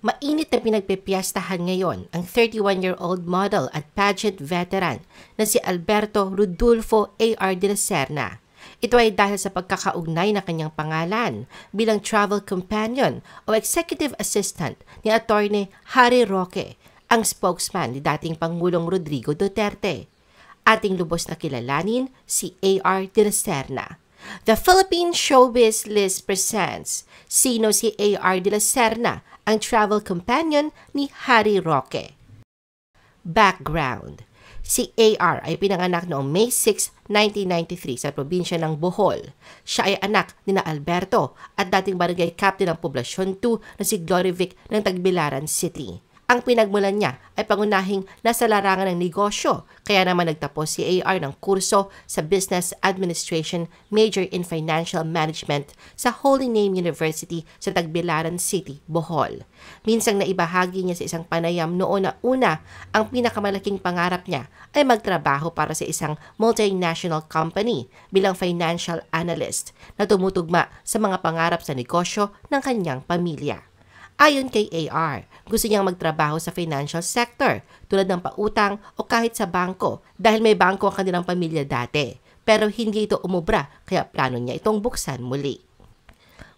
Mainit na pinagpipiyastahan ngayon ang 31-year-old model at pageant veteran na si Alberto Rodolfo A.R. de la Serna. Ito ay dahil sa pagkakaugnay na kanyang pangalan bilang travel companion o executive assistant ni Attorney Harry Roque, ang spokesman ni dating Pangulong Rodrigo Duterte. Ating lubos na kilalanin si A.R. de la Serna. The Philippine Showbiz List presents Sino si A.R. de la Serna, ang travel companion ni Harry Roque. Background: si A.R. ay pinanganak noong May 6, 1993 sa probinsya ng Bohol. Siya ay anak ni na Alberto at dating barangay captain ng Poblasyon 2 na si Glorivic ng Tagbilaran City. Ang pinagmulan niya ay pangunahing nasa larangan ng negosyo, kaya naman nagtapos si A.R. ng kurso sa Business Administration Major in Financial Management sa Holy Name University sa Tagbilaran City, Bohol. Minsang naibahagi niya sa isang panayam noon na una, ang pinakamalaking pangarap niya ay magtrabaho para sa isang multinational company bilang financial analyst na tumutugma sa mga pangarap sa negosyo ng kanyang pamilya. Ayon kay A.R., gusto niyang magtrabaho sa financial sector tulad ng pautang o kahit sa bangko dahil may bangko ang kanilang pamilya dati. Pero hindi ito umubra kaya plano niya itong buksan muli.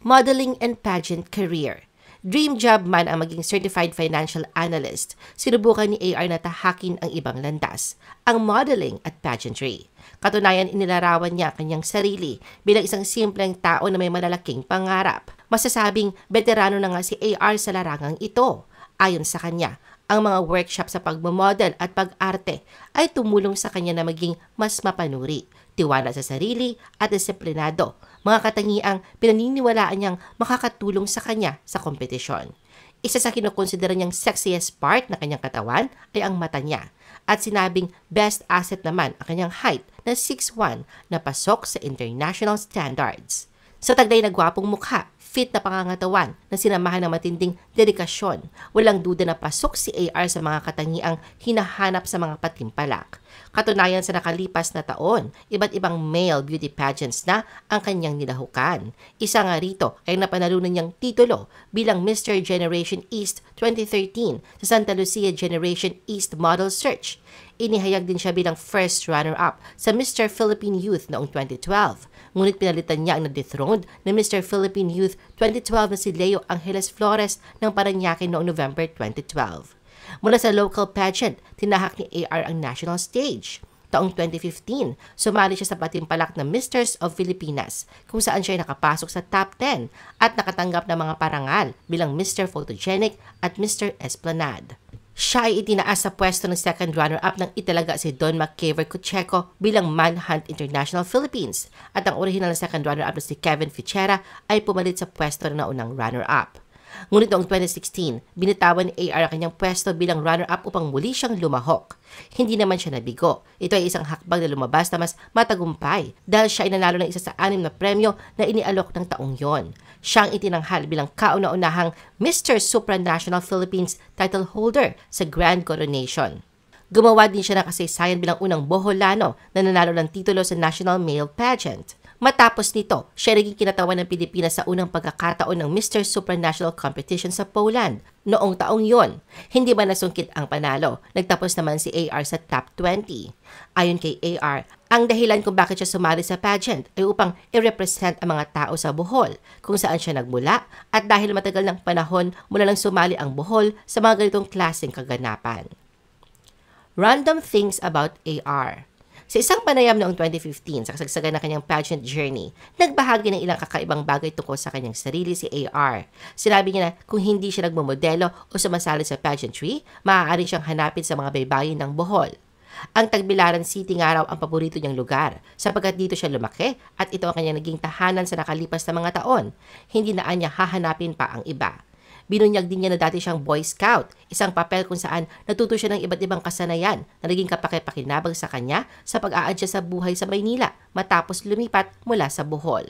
Modeling and pageant career. Dream job man ang maging certified financial analyst, sinubukan ni A.R. na tahakin ang ibang landas, ang modeling at pageantry. Katunayan, inilarawan niya kanyang sarili bilang isang simpleng tao na may malalaking pangarap. Masasabing veterano na nga si A.R. sa larangang ito. Ayon sa kanya, ang mga workshop sa pagmamodel at pag-arte ay tumulong sa kanya na maging mas mapanuri, tiwala sa sarili at disiplinado, mga katangiang pinaniniwalaan niyang makakatulong sa kanya sa kompetisyon. Isa sa kinukonsidera niyang sexiest part na kanyang katawan ay ang mata niya, at sinabing best asset naman ang kanyang height na 6'1" na pasok sa international standards. Sa taglay na gwapong mukha, fit na pangangatawan na sinamahan ng matinding dedikasyon, walang duda na pasok si A.R. sa mga katangiang hinahanap sa mga patimpalak. Katunayan, sa nakalipas na taon, iba't ibang male beauty pageants na ang kanyang nilahukan. Isa nga rito ay napanalunan niyang titulo bilang Mr. Generation East 2013 sa Santa Lucia Generation East Model Search. Inihayag din siya bilang first runner-up sa Mr. Philippine Youth noong 2012. Ngunit pinalitan niya ang na-dethroned na Mr. Philippine Youth 2012 na si Leo Angeles Flores ng Parañaque noong November 2012. Mula sa local pageant, tinahak ni A.R. ang national stage. Taong 2015, sumali siya sa patimpalak ng Misters of Filipinas, kung saan siya nakapasok sa top 10 at nakatanggap ng mga parangal bilang Mr. Photogenic at Mr. Esplanade. Siya ay itinaas sa pwesto ng second runner-up ng italaga si Don McKeever Cucheco bilang Manhunt International Philippines, at ang original na second runner-up na si Kevin Fichera ay pumalit sa pwesto na unang runner-up. Ngunit noong 2016, binitawan ni A.R. ang kanyang pwesto bilang runner-up upang muli siyang lumahok. Hindi naman siya nabigo. Ito ay isang hakbang na lumabas na mas matagumpay dahil siya ay nanalo ng isa sa 6 na premyo na inialok ng taong yon. Siya ang itinanghal bilang kauna-unahang Mr. Supranational Philippines title holder sa Grand Coronation. Gumawa din siya ng kasaysayan bilang unang Boholano na nanalo ng titulo sa National Male Pageant. Matapos nito, siya naging kinatawan ng Pilipinas sa unang pagkakataon ng Mr. Supranational Competition sa Poland. Noong taong yon, hindi ba nasungkit ang panalo? Nagtapos naman si A.R. sa top 20. Ayon kay A.R., ang dahilan kung bakit siya sumali sa pageant ay upang i-represent ang mga tao sa Bohol, kung saan siya nagmula, at dahil matagal ng panahon mula nang sumali ang Bohol sa mga ganitong klaseng kaganapan. Random things about A.R. Sa isang panayam noong 2015 sa kasagsagan ng kanyang pageant journey, nagbahagi ng ilang kakaibang bagay tungkol sa kanyang sarili si A.R. Sinabi niya na kung hindi siya nagmomodelo o sumasali sa pageantry, maaari siyang hanapin sa mga baybayin ng Bohol. Ang Tagbilaran City nga raw ang paborito niyang lugar sapagkat dito siya lumaki at ito ang kanyang naging tahanan sa nakalipas na mga taon. Hindi na niya hahanapin pa ang iba. Binunyag din niya na dati siyang Boy Scout, isang papel kung saan natuto siya ng iba't ibang kasanayan na naging kapaki-pakinabang sa kanya sa pag-a-adjust sa buhay sa Maynila matapos lumipat mula sa Bohol.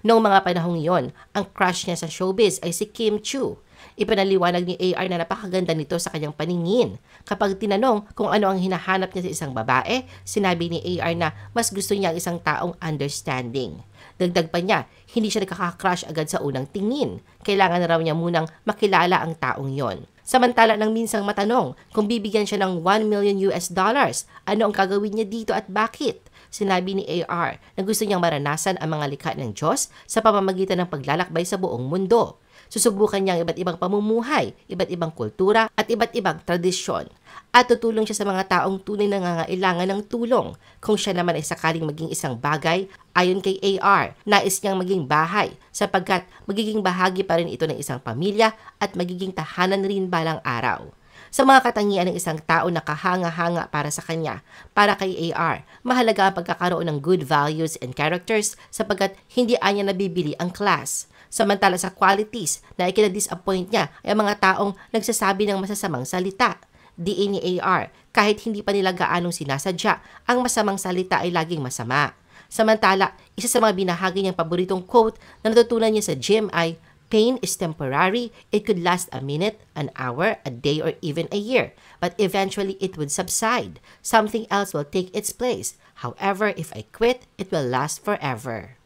Noong mga panahong iyon, ang crush niya sa showbiz ay si Kim Chiu. Ipinaliwanag ni A.R. na napakaganda nito sa kanyang paningin. Kapag tinanong kung ano ang hinahanap niya sa isang babae, sinabi ni A.R. na mas gusto niya ang isang taong understanding. Dagdag pa niya, hindi siya nakaka-crush agad sa unang tingin. Kailangan na raw niya munang makilala ang taong yon. Samantala nang minsang matanong kung bibigyan siya ng $1 million, ano ang gagawin niya dito at bakit? Sinabi ni AR na gusto niyang maranasan ang mga likha ng Diyos sa pamamagitan ng paglalakbay sa buong mundo. Susubukan niya ang iba't ibang pamumuhay, iba't ibang kultura at iba't ibang tradisyon. At tutulong siya sa mga taong tunay na nangangailangan ng tulong. Kung siya naman ay sakaling maging isang bagay, ayon kay AR, nais niyang maging bahay sapagkat magiging bahagi pa rin ito ng isang pamilya at magiging tahanan rin balang araw. Sa mga katangian ng isang tao na kahanga-hanga para sa kanya, para kay AR, mahalaga ang pagkakaroon ng good values and characters sapagkat hindi anya nabibili ang class. Samantala sa qualities na ikina-disappoint niya ay ang mga taong nagsasabi ng masasamang salita. Diin ni AR, kahit hindi pa nila gaanong sinasadya, ang masamang salita ay laging masama. Samantala, isa sa mga binahagi niyang paboritong quote na natutunan niya sa gym ay, "Pain is temporary. It could last a minute, an hour, a day, or even a year. But eventually, it would subside. Something else will take its place. However, if I quit, it will last forever."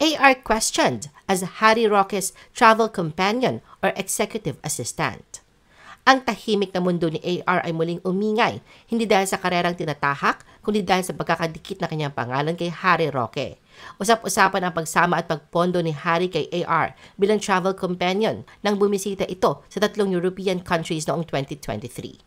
AR questioned as Harry Roque's travel companion or executive assistant. Ang tahimik na mundo ni AR ay muling umingay, hindi dahil sa karerang tinatahak, kundi dahil sa pagkakadikit na kanyang pangalan kay Harry Roque. Usap-usapan ang pagsama at pagpondo ni Harry kay AR bilang travel companion nang bumisita ito sa 3 European countries noong 2023.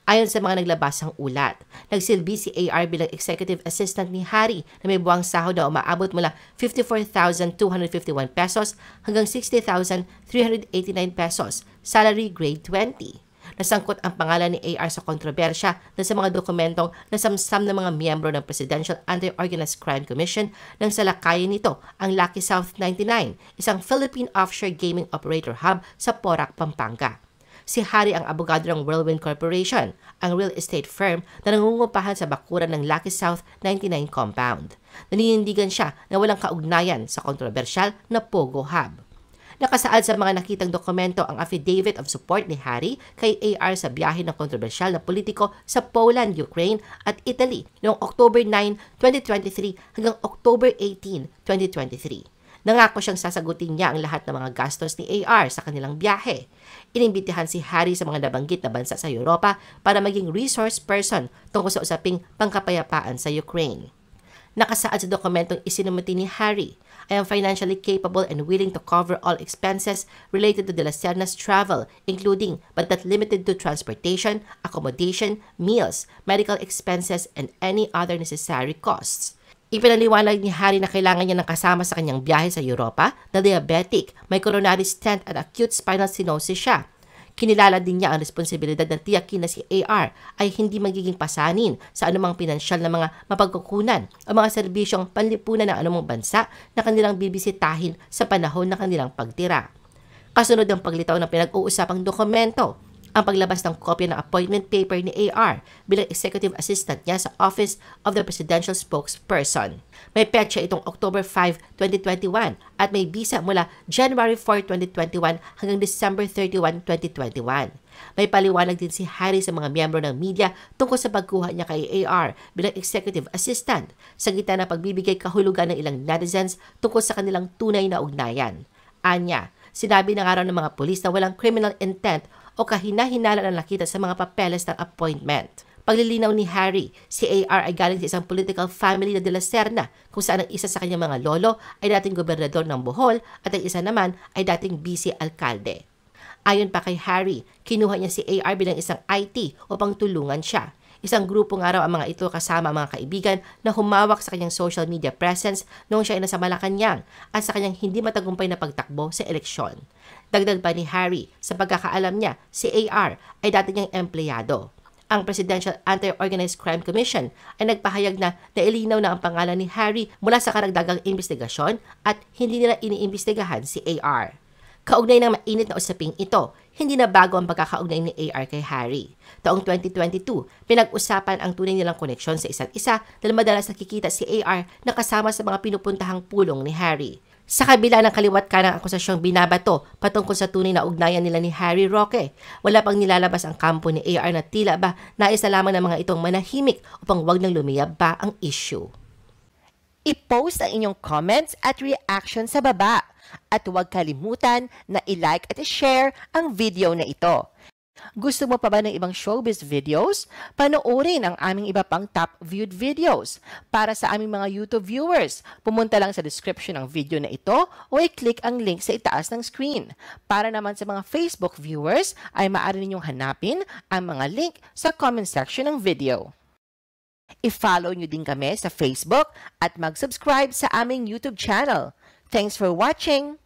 Ayon sa mga naglabasang ulat, nagsilbi si AR bilang executive assistant ni Harry na may buwang sahod na umaabot mula 54,251 pesos hanggang 60,389 pesos, salary grade 20. Nasangkot ang pangalan ni AR sa kontrobersya na sa mga dokumentong nasamsam ng mga miyembro ng Presidential Anti-Organized Crime Commission nang salakayin nito ang Lucky South 99, isang Philippine offshore gaming operator hub sa Porac, Pampanga. Si Harry ang abogado ng Whirlwind Corporation, ang real estate firm na nangungupahan sa bakuran ng Lucky South 99 compound. Naninindigan siya na walang kaugnayan sa kontrobersyal na Pogo Hub. Nakasaad sa mga nakitang dokumento ang affidavit of support ni Harry kay AR sa biyahe ng kontrobersyal na politiko sa Poland, Ukraine at Italy noong October 9, 2023 hanggang October 18, 2023. Nangako siyang sasagutin niya ang lahat ng mga gastos ni AR sa kanilang biyahe. Inimbitihan si Harry sa mga nabanggit na bansa sa Europa para maging resource person tungkol sa usaping pangkapayapaan sa Ukraine. Nakasaad sa dokumentong isinumiti ni Harry, "I am financially capable and willing to cover all expenses related to De La Serna's travel, including but not limited to transportation, accommodation, meals, medical expenses, and any other necessary costs." Ipinaliwanag ni Harry na kailangan niya ng kasama sa kanyang biyahe sa Europa na diabetic, may coronary stent at acute spinal stenosis siya. Kinilala din niya ang responsibilidad na tiyakin na si AR ay hindi magiging pasanin sa anumang pinansyal na mga mapagkukunan o mga serbisyong panlipunan ng anumang bansa na kanilang bibisitahin sa panahon na kanilang pagtira. Kasunod ng paglitaw ng pinag-uusapang dokumento, ang paglabas ng kopya ng appointment paper ni AR bilang executive assistant niya sa Office of the Presidential Spokesperson. May petsa itong October 5, 2021 at may bisa mula January 4, 2021 hanggang December 31, 2021. May paliwanag din si Harry sa mga miyembro ng media tungkol sa pagkuha niya kay AR bilang executive assistant sa gitna ng pagbibigay kahulugan ng ilang netizens tungkol sa kanilang tunay na ugnayan. Anya, sinabi na nga raw ng mga pulis na walang criminal intent o kahina-hinala na nakita sa mga papeles ng appointment. Paglilinaw ni Harry, si AR ay galing sa isang political family na De La Serna kung saan ang isa sa kanyang mga lolo ay dating gobernador ng Bohol at ang isa naman ay dating vice-alkalde. Ayon pa kay Harry, kinuha niya si AR bilang isang IT upang tulungan siya. Isang grupo nga raw ang mga ito kasama ang mga kaibigan na humawak sa kanyang social media presence noong siya ay nasa Malacanang at sa kanyang hindi matagumpay na pagtakbo sa eleksyon. Dagdag pa ni Harry, sa pagkakaalam niya, si AR ay dati niyang empleyado. Ang Presidential Anti-Organized Crime Commission ay nagpahayag na nailinaw na ang pangalan ni Harry mula sa karagdagang investigasyon at hindi nila iniimbestigahan si AR. Kaugnay ng mainit na usaping ito, hindi na bago ang pagkakaugnay ni AR kay Harry. Taong 2022, pinag-usapan ang tunay nilang koneksyon sa isa't isa dahil madalas nakikita si AR na kasama sa mga pinupuntahang pulong ni Harry. Sa kabila ng kaliwat kanang akusasyong binabato patungkol sa tunay na ugnayan nila ni Harry Roque, wala pang nilalabas ang kampo ni AR na tila ba nais na lamang ng mga itong manahimik upang wag nang lumiyab pa ang issue. I-post ang inyong comments at reaction sa baba. At huwag kalimutan na i-like at i-share ang video na ito. Gusto mo pa ba ng ibang showbiz videos? Panoorin ang aming iba pang top viewed videos. Para sa aming mga YouTube viewers, pumunta lang sa description ng video na ito o i-click ang link sa itaas ng screen. Para naman sa mga Facebook viewers, ay maaari ninyong hanapin ang mga link sa comment section ng video. I-follow nyo din kami sa Facebook at mag-subscribe sa aming YouTube channel. Thanks for watching!